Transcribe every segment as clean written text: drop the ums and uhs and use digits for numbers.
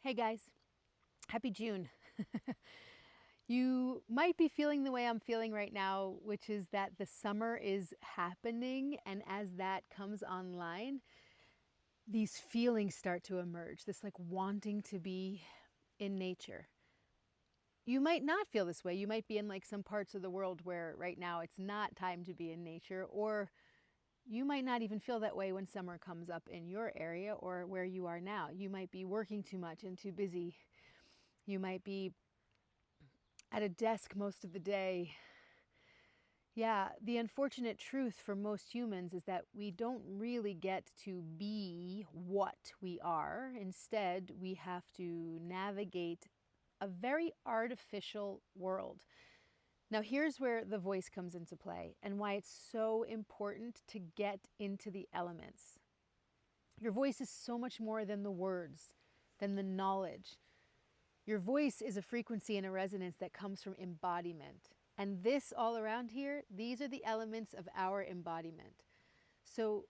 Hey guys, happy June. You might be feeling the way I'm feeling right now, which is that the summer is happening, and as that comes online, these feelings start to emerge, this like wanting to be in nature. You might not feel this way. You might be in like some parts of the world where right now it's not time to be in nature, or you might not even feel that way when summer comes up in your area or where you are now. You might be working too much and too busy. You might be at a desk most of the day. Yeah, the unfortunate truth for most humans is that we don't really get to be what we are. Instead, we have to navigate a very artificial world. Now, here's where the voice comes into play and why it's so important to get into the elements. Your voice is so much more than the words, than the knowledge. Your voice is a frequency and a resonance that comes from embodiment. And this all around here, these are the elements of our embodiment. So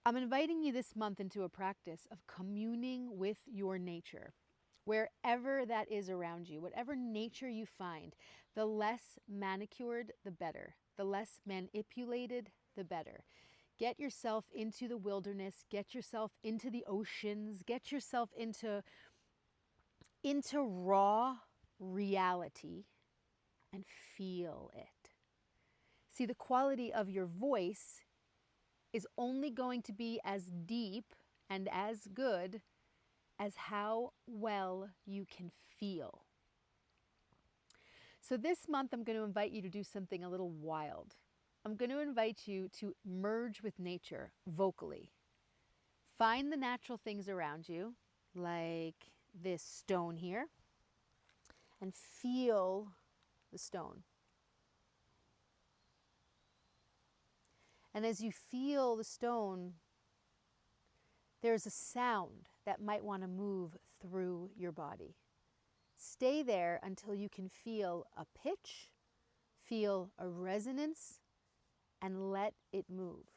I'm inviting you this month into a practice of communing with your nature. Wherever that is around you, whatever nature you find, the less manicured, the better. The less manipulated, the better. Get yourself into the wilderness, get yourself into the oceans, get yourself into raw reality and feel it. See, the quality of your voice is only going to be as deep and as good as how well you can feel. So this month, I'm going to invite you to do something a little wild. I'm going to invite you to merge with nature vocally. Find the natural things around you, like this stone here, and feel the stone. And as you feel the stone, there's a sound that might want to move through your body. Stay there until you can feel a pitch, feel a resonance, and let it move.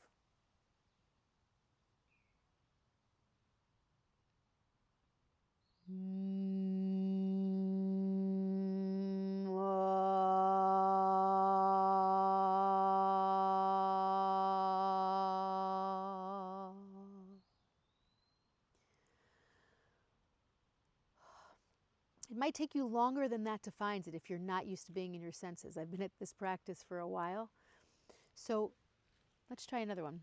It might take you longer than that to find it if you're not used to being in your senses. I've been at this practice for a while. So let's try another one.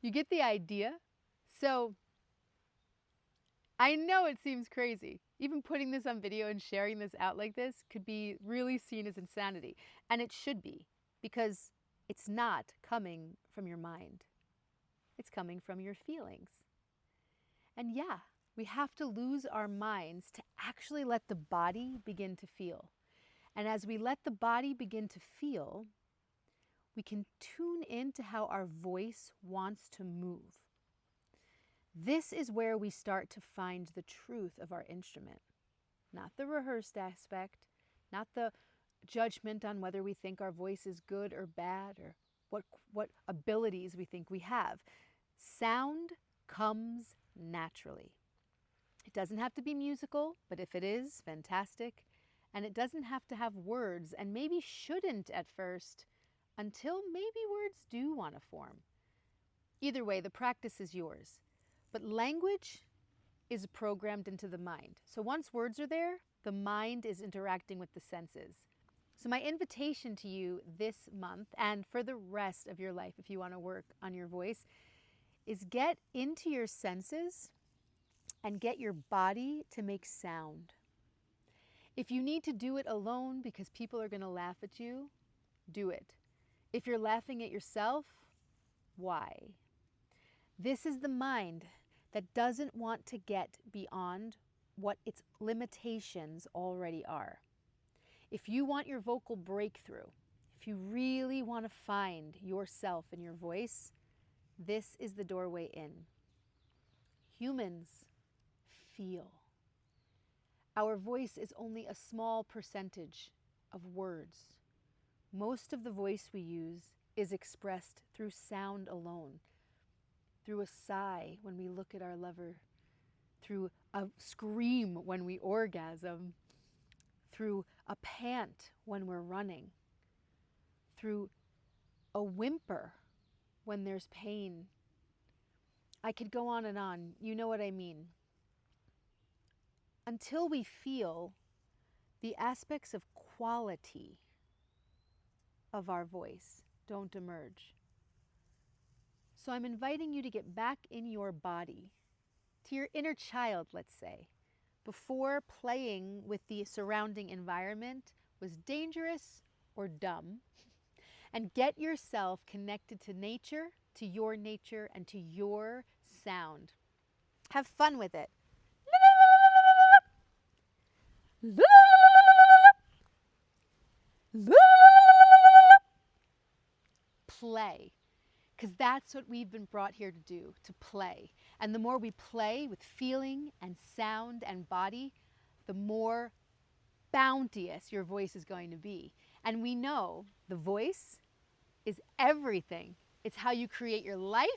You get the idea? So I know it seems crazy. Even putting this on video and sharing this out like this could be really seen as insanity. And it should be, because it's not coming from your mind. It's coming from your feelings. And yeah, we have to lose our minds to actually let the body begin to feel. And as we let the body begin to feel, we can tune into how our voice wants to move. This is where we start to find the truth of our instrument. Not the rehearsed aspect, not the judgment on whether we think our voice is good or bad, or what abilities we think we have. Sound comes naturally. It doesn't have to be musical, but if it is, fantastic. And it doesn't have to have words, and maybe shouldn't at first, until maybe words do want to form. Either way, the practice is yours. But language is programmed into the mind. So once words are there, the mind is interacting with the senses. So my invitation to you this month, and for the rest of your life if you want to work on your voice, is get into your senses and get your body to make sound. If you need to do it alone because people are going to laugh at you, do it. If you're laughing at yourself, why? This is the mind that doesn't want to get beyond what its limitations already are. If you want your vocal breakthrough, if you really want to find yourself and your voice, this is the doorway in. Humans feel. Our voice is only a small percentage of words. Most of the voice we use is expressed through sound alone, through a sigh when we look at our lover, through a scream when we orgasm, through a pant when we're running, through a whimper when there's pain. I could go on and on. You know what I mean. Until we feel the aspects of quality of our voice don't emerge. So I'm inviting you to get back in your body, to your inner child, let's say, before playing with the surrounding environment was dangerous or dumb, and get yourself connected to nature, and to your sound. Have fun with it. Play. Because that's what we've been brought here to do, to play. And the more we play with feeling and sound and body, the more bounteous your voice is going to be. And we know the voice is everything. It's how you create your life.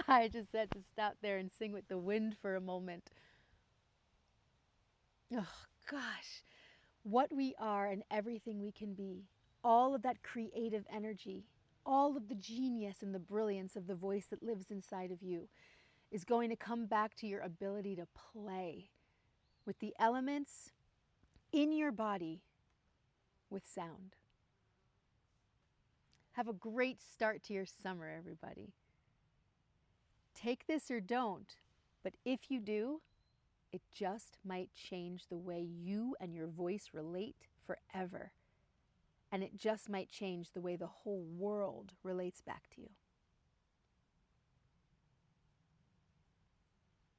I just had to stop there and sing with the wind for a moment. Oh, gosh. What we are and everything we can be. All of that creative energy, all of the genius and the brilliance of the voice that lives inside of you is going to come back to your ability to play with the elements in your body with sound. Have a great start to your summer, everybody. Take this or don't, but if you do, it just might change the way you and your voice relate forever. And it just might change the way the whole world relates back to you.